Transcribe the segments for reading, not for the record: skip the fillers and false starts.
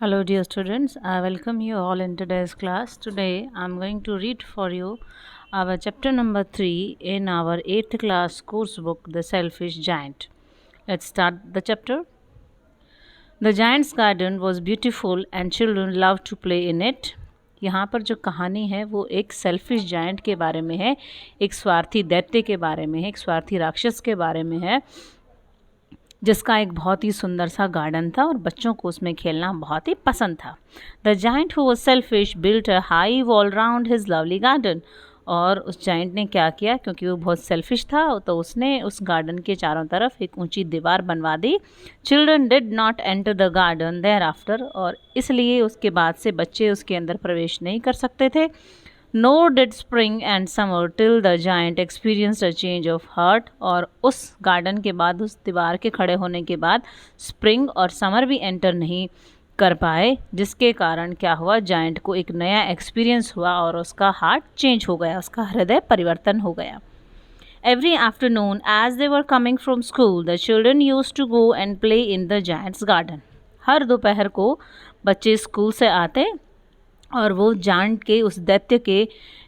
Hello, dear students. I welcome you all in today's class. Today, I am going to read for you our chapter number 3 in our 8th class course book, The Selfish Giant. Let's start the chapter. The giant's garden was beautiful and children loved to play in it. यहाँ पर जो कहानी है वो एक selfish giant के बारे में है, एक स्वार्थी दैत्य के बारे में है, एक स्वार्थी राक्षस के बारे में है, जिसका एक बहुत ही सुंदर सा गार्डन था और बच्चों को उसमें खेलना बहुत ही पसंद था. The giant who was selfish built a high wall round his lovely garden. और उस जाइंट ने क्या किया, क्योंकि वो बहुत सेल्फिश था तो उसने उस गार्डन के चारों तरफ एक ऊंची दीवार बनवा दी. Children did not enter the garden thereafter. और इसलिए उसके बाद से बच्चे उसके अंदर प्रवेश नहीं कर सकते थे. Nor did spring and summer till the giant experienced a change of heart. और उस गार्डन के बाद, उस दीवार के खड़े होने के बाद स्प्रिंग और समर भी एंटर नहीं कर पाए, जिसके कारण क्या हुआ, जायंट को एक नया एक्सपीरियंस हुआ और उसका हार्ट चेंज हो गया, उसका हृदय परिवर्तन हो गया. Every afternoon as they were coming from school, the children used to go and play in the giant's garden. हर दोपहर को बच्चे स्कूल से आते और वो जायंट के उस दैत्य के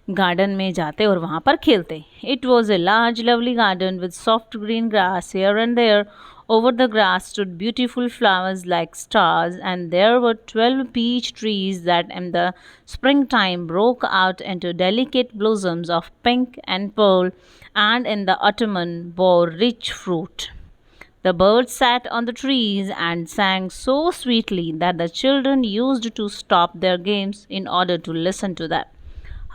गार्डन में जाते और वहाँ पर खेलते. It was a large lovely garden with soft green grass here and there. Over the grass stood beautiful flowers like stars, and there were 12 peach trees that in the springtime broke out into delicate blossoms of pink and pearl, and in the autumn bore rich fruit. The birds sat on the trees and sang so sweetly that the children used to stop their games in order to listen to them.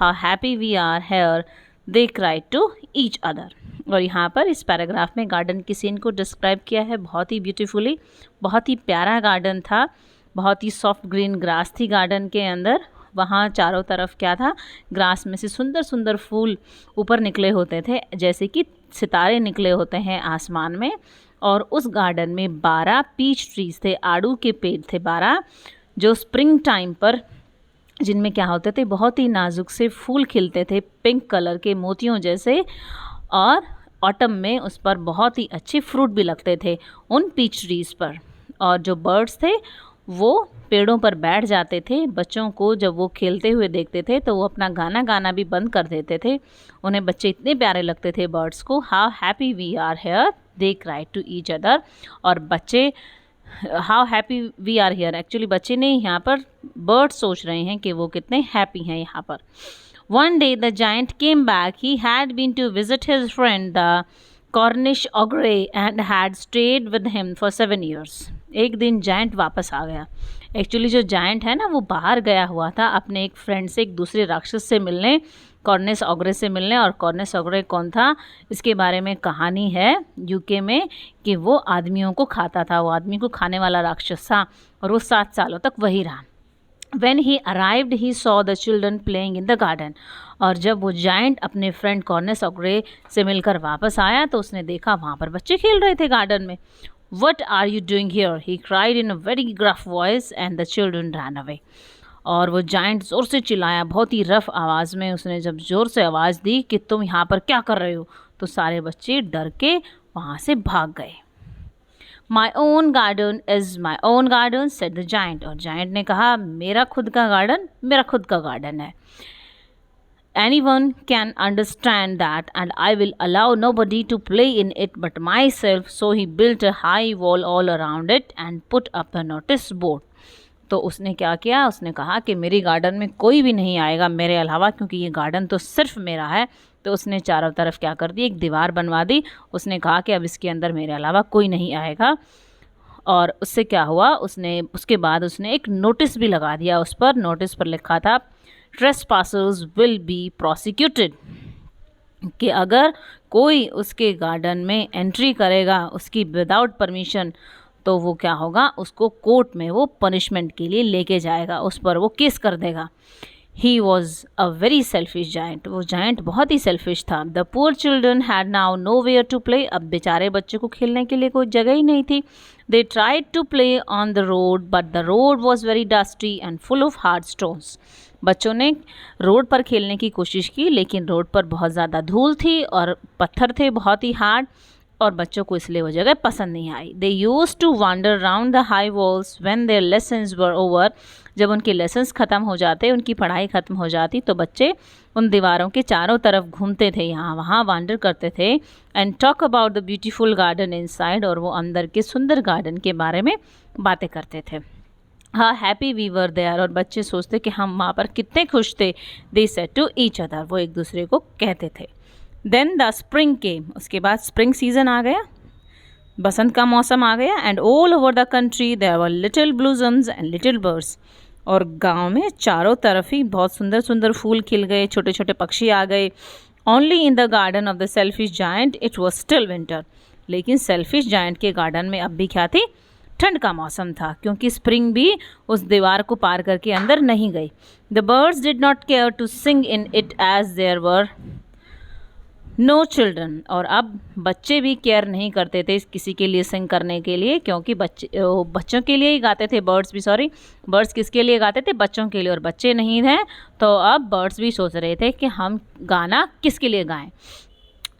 How happy we are here, they cried to each other. और यहाँ पर इस paragraph में garden की scene को describe किया है बहुत ही ब्यूटीफुली. बहुत ही प्यारा गार्डन था, बहुत ही सॉफ्ट ग्रीन ग्रास थी गार्डन के अंदर. वहाँ चारों तरफ क्या था, ग्रास में से सुंदर सुंदर फूल ऊपर निकले होते थे, जैसे कि सितारे निकले होते हैं आसमान में. और उस गार्डन में 12 पीच ट्रीज थे, आड़ू के पेड़ थे 12, जो स्प्रिंग टाइम पर, जिनमें क्या होते थे, बहुत ही नाजुक से फूल खिलते थे पिंक कलर के मोतियों जैसे. और ऑटम में उस पर बहुत ही अच्छे फ्रूट भी लगते थे उन पीच ट्रीज पर. और जो बर्ड्स थे वो पेड़ों पर बैठ जाते थे. बच्चों को जब वो खेलते हुए देखते थे तो वो अपना गाना गाना भी बंद कर देते थे. उन्हें बच्चे इतने प्यारे लगते थे बर्ड्स को. How happy we are here, they cry to each other. और बच्चे how happy we are here, actually बच्चे नहीं, यहाँ पर बर्ड सोच रहे हैं कि वो कितने हैप्पी हैं यहाँ पर. One day the giant came back. He had been to visit his friend the Cornish ogre and had stayed with him for 7 years. एक दिन जायंट वापस आ गया. एक्चुअली जो जायंट है ना, वो बाहर गया हुआ था अपने एक फ्रेंड से, एक दूसरे राक्षस से मिलने, कॉर्निश ऑग्रे से मिलने. और कॉर्निश ऑग्रे कौन था, इसके बारे में कहानी है यूके में कि वो आदमियों को खाता था, वो आदमी को खाने वाला राक्षस था और वो 7 सालों तक वही रहा. When he arrived, he saw the children playing in the garden. और जब वो जायंट अपने फ्रेंड कॉर्निश ऑग्रे से मिलकर वापस आया तो उसने देखा वहाँ पर बच्चे खेल रहे थे गार्डन में. What are you doing here? He cried in a very gruff voice and the children ran away. और वो जायंट ज़ोर से चिल्लाया, बहुत ही रफ आवाज़ में उसने जब ज़ोर से आवाज़ दी कि तुम यहाँ पर क्या कर रहे हो, तो सारे बच्चे डर के वहाँ से भाग गए. My own garden is my own garden, said the giant. और जायंट ने कहा, मेरा खुद का गार्डन मेरा खुद का गार्डन है. Anyone can understand that, and I will allow nobody to play in it but myself. So he built a high wall all around it and put up a notice board. तो उसने क्या किया, उसने कहा कि मेरी garden में कोई भी नहीं आएगा मेरे अलावा, क्योंकि ये गार्डन तो सिर्फ मेरा है. तो उसने चारों तरफ क्या कर दी, एक दीवार बनवा दी. उसने कहा कि अब इसके अंदर मेरे अलावा कोई नहीं आएगा. और उससे क्या हुआ, उसके बाद उसने एक नोटिस भी लगा दिया. उस पर नोटिस पर लिखा था, ट्रेसपासर्स विल बी प्रोसिक्यूटेड, कि अगर कोई उसके गार्डन में एंट्री करेगा उसकी विदाउट परमिशन तो वो क्या होगा, उसको कोर्ट में वो पनिशमेंट के लिए लेके जाएगा, उस पर वो केस कर देगा. He was a very selfish giant. वो जायंट बहुत ही सेल्फिश था. The poor children had now nowhere to play. अब बेचारे बच्चे को खेलने के लिए कोई जगह ही नहीं थी. They tried to play on the road, but the road was very dusty and full of hard stones. बच्चों ने रोड पर खेलने की कोशिश की, लेकिन रोड पर बहुत ज़्यादा धूल थी और पत्थर थे बहुत ही हार्ड. और बच्चों को इसलिए वो जगह पसंद नहीं आई। They used to wander round the high walls when their lessons were over. जब उनके लेसन्स ख़त्म हो जाते, उनकी पढ़ाई ख़त्म हो जाती, तो बच्चे उन दीवारों के चारों तरफ घूमते थे, यहाँ वहाँ वांडर करते थे। And talk about the beautiful garden inside, और वो अंदर के सुंदर गार्डन के बारे में बातें करते थे। हाँ, हैप्पी वी वर देयर, और बच्चे सोचते कि हम वहाँ पर कितने खुश थे। They said to each other, वो एक दूसरे को कहते थे। देन द स्प्रिंग केम, उसके बाद स्प्रिंग सीजन आ गया, बसंत का मौसम आ गया। And all over the country there were little blossoms and little birds, और गांव में चारों तरफ ही बहुत सुंदर सुंदर फूल खिल गए, छोटे छोटे पक्षी आ गए। Only in the garden of the selfish giant it was still winter, लेकिन सेल्फिश जायंट के गार्डन में अब भी क्या थी, ठंड का मौसम था, क्योंकि स्प्रिंग भी उस दीवार को पार करके अंदर नहीं गई। The birds did not care to sing in it as there were no children, और अब बच्चे भी केयर नहीं करते थे किसी के लिए सिंग करने के लिए, क्योंकि बच्चों के लिए ही गाते थे, बर्ड्स किसके लिए गाते थे, बच्चों के लिए, और बच्चे नहीं थे, तो अब बर्ड्स भी सोच रहे थे कि हम गाना किसके लिए गाएं।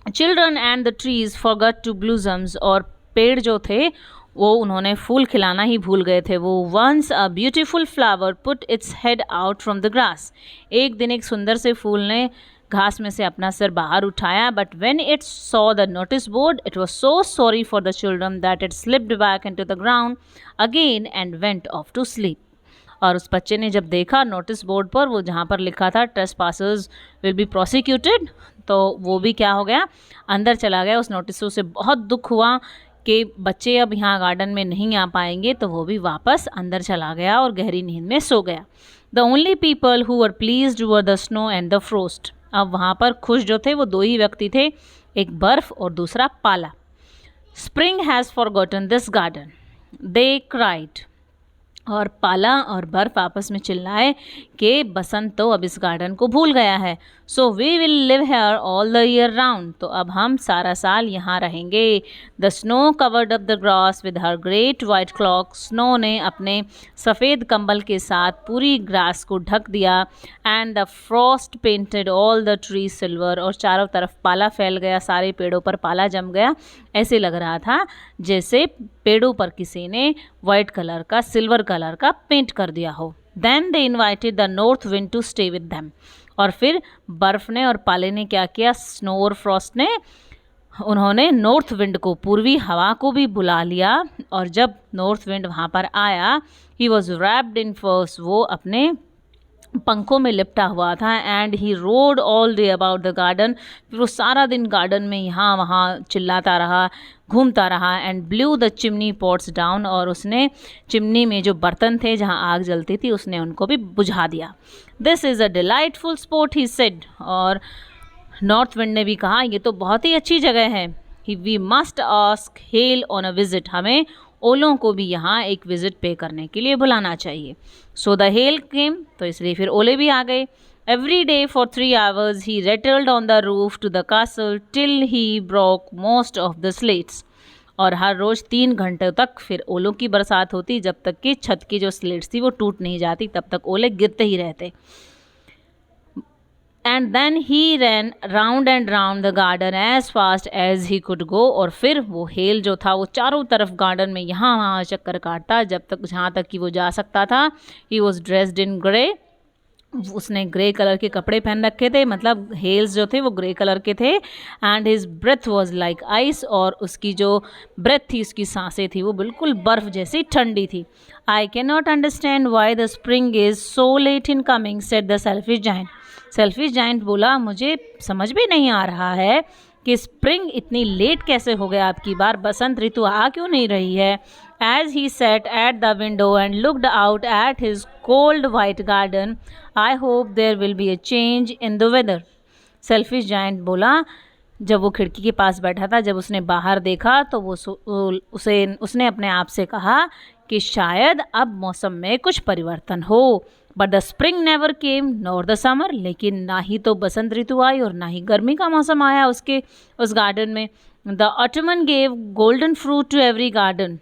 Children and the trees forgot to blossoms, और पेड़ जो थे वो उन्होंने फूल खिलाना ही भूल गए थे। वो once a beautiful flower put its head out from the grass, एक दिन एक सुंदर से फूल ने घास में से अपना सिर बाहर उठाया। But when it saw the notice board it was so sorry for the children that it slipped back into the ground again and went off to sleep. और उस बच्चे ने जब देखा नोटिस बोर्ड पर, वो जहाँ पर लिखा था ट्रेसपासर्स विल बी प्रोसिक्यूटेड, तो वो भी क्या हो गया, अंदर चला गया। उस नोटिस से उसे बहुत दुख हुआ कि बच्चे अब यहाँ गार्डन में नहीं आ पाएंगे, तो वो भी वापस अंदर चला गया और गहरी नींद में सो गया। The only people who were pleased were the snow and the frost, अब वहाँ पर खुश जो थे वो दो ही व्यक्ति थे, एक बर्फ और दूसरा पाला। Spring has forgotten this garden they cried, और पाला और बर्फ आपस में चिल्लाए कि बसंत तो अब इस गार्डन को भूल गया है। So we will live here all the year round, तो अब हम सारा साल यहाँ रहेंगे। The snow covered up the grass with her great white cloak, snow ने अपने सफ़ेद कंबल के साथ पूरी ग्रास को ढक दिया। And the Frost painted all the tree silver, और चारों तरफ पाला फैल गया, सारे पेड़ों पर पाला जम गया। ऐसे लग रहा था जैसे पेड़ों पर किसी ने वाइट कलर का, सिल्वर कलर का पेंट कर दिया हो। Then they invited the north wind to stay with them, और फिर बर्फ़ ने और पाले ने क्या किया, स्नो और फ्रॉस्ट ने, उन्होंने नॉर्थ विंड को, पूर्वी हवा को भी बुला लिया। और जब नॉर्थ विंड वहाँ पर आया, ही वॉज रैप्ड इन फर्स, वो अपने पंखों में लिपटा हुआ था। And he road all day about the garden, फिर वो सारा दिन गार्डन में यहाँ वहाँ चिल्लाता रहा, घूमता रहा। And blue the chimney pots down, और उसने चिमनी में जो बर्तन थे जहाँ आग जलती थी उसने उनको भी बुझा दिया। This is a delightful spot he said, और नॉर्थ विंड ने भी कहा ये तो बहुत ही अच्छी जगह है। We must ask hail on a visit, हमें ओलों को भी यहाँ एक विजिट पे करने के लिए बुलाना चाहिए। सो द हेल केम, तो इसलिए फिर ओले भी आ गए। Every day for 3 hours he rattled on the roof to the castle till he broke most of the slates, और हर रोज़ 3 घंटे तक फिर ओलों की बरसात होती, जब तक कि छत की जो स्लेट्स थी वो टूट नहीं जाती, तब तक ओले गिरते ही रहते। And then he ran round and round the garden as fast as he could go, और फिर वो हेल जो था वो चारों तरफ गार्डन में यहाँ वहाँ चक्कर काटता, जब तक जहाँ तक कि वो जा सकता था। He was dressed in grey, उसने ग्रे कलर के कपड़े पहन रखे थे, मतलब हेल्स जो थे वो ग्रे कलर के थे। And his breath was like ice, और उसकी जो ब्रेथ थी, उसकी सांसें थी, वो बिल्कुल बर्फ़ जैसी ठंडी थी। I can not understand why the spring is so let in coming, said the selfish giant. Selfish giant बोला, मुझे समझ भी नहीं आ रहा है कि स्प्रिंग इतनी लेट कैसे हो गया, आपकी बार बसंत ऋतु आ क्यों नहीं रही है। As he sat at the window and looked out at his cold white garden, I hope there will be a change in the weather. Selfish giant बोला, जब वो खिड़की के पास बैठा था, जब उसने बाहर देखा तो उसने अपने आप से कहा कि शायद अब मौसम में कुछ परिवर्तन हो। But the spring never came nor the summer, लेकिन ना ही तो बसंत ऋतु आई और ना ही गर्मी का मौसम आया उस गार्डन में। The autumn gave golden fruit to every garden,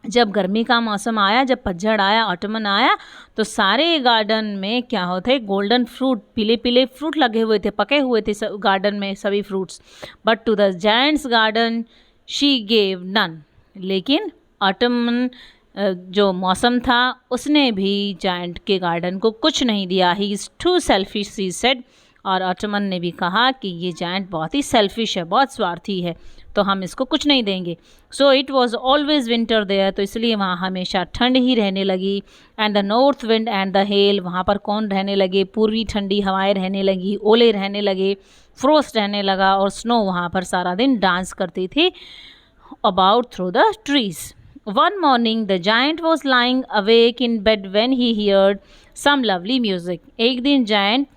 जब गर्मी का मौसम आया, जब पतझड़ आया, ऑटमन आया, तो सारे गार्डन में क्या होते, गोल्डन फ्रूट, पीले पीले फ्रूट लगे हुए थे, पके हुए थे गार्डन में सभी fruits. But to the giant's garden she gave none, लेकिन ऑटमन जो मौसम था उसने भी जायंट के गार्डन को कुछ नहीं दिया. He is too selfish, she said. और ऑटमन ने भी कहा कि ये जायंट बहुत ही सेल्फिश है, बहुत स्वार्थी है, तो हम इसको कुछ नहीं देंगे. So it was always winter there, तो इसलिए वहाँ हमेशा ठंड ही रहने लगी. And the north wind and the hail, वहाँ पर कौन रहने लगे? पूर्वी ठंडी हवाएं रहने लगी, ओले रहने लगे, फ्रोस्ट रहने लगा, और स्नो वहाँ पर सारा दिन डांस करती थी about through the trees. One morning the giant was lying awake in bed when he heard some lovely music. एक दिन जायंट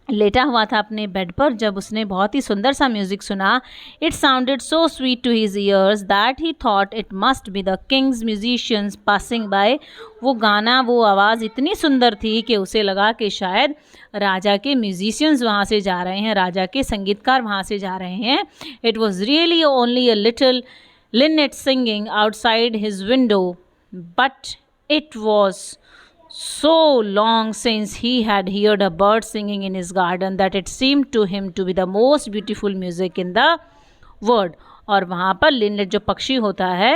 लेटा हुआ था अपने बेड पर जब उसने बहुत ही सुंदर सा म्यूज़िक सुना. It sounded so sweet to his ears that he thought it must be the king's musicians passing by. वो गाना, वो आवाज़ इतनी सुंदर थी कि उसे लगा कि शायद राजा के म्यूजिशियंस वहाँ से जा रहे हैं, राजा के संगीतकार वहाँ से जा रहे हैं. It was really only a little linnet singing outside his window, but it was so long since he had heard a bird singing in his garden that it seemed to him to be the most beautiful music in the world. और वहाँ पर Lynette जो पक्षी होता है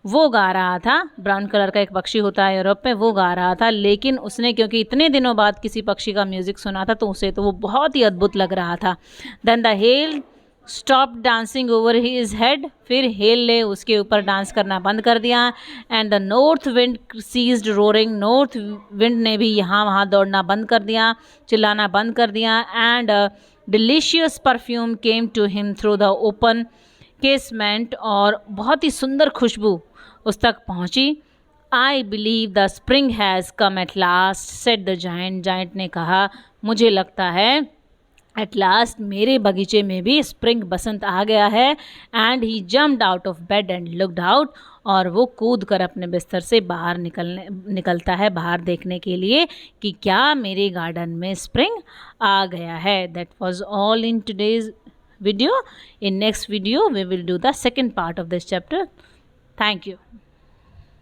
वो गा रहा था, ब्राउन कलर का एक पक्षी होता है यूरोप में, वो गा रहा था. लेकिन उसने क्योंकि इतने दिनों बाद किसी पक्षी का म्यूज़िक सुना था तो उसे तो वो बहुत ही अद्भुत लग रहा था. Then the hail stop dancing over his head, फिर हेल ने उसके ऊपर डांस करना बंद कर दिया. And the north wind ceased roaring, north wind ने भी यहाँ वहाँ दौड़ना बंद कर दिया, चिल्लाना बंद कर दिया. And delicious perfume came to him through the open casement, और बहुत ही सुंदर खुशबू उस तक पहुँची. I believe the spring has come at last, said the giant. Giant ने कहा, मुझे लगता है एट लास्ट मेरे बगीचे में भी स्प्रिंग, बसंत आ गया है. And he jumped out of bed and looked out, और वो कूद कर अपने बिस्तर से बाहर निकलता है बाहर देखने के लिए कि क्या मेरे गार्डन में स्प्रिंग आ गया है. That was all in today's video. In next video we will do the second part of this chapter. Thank you.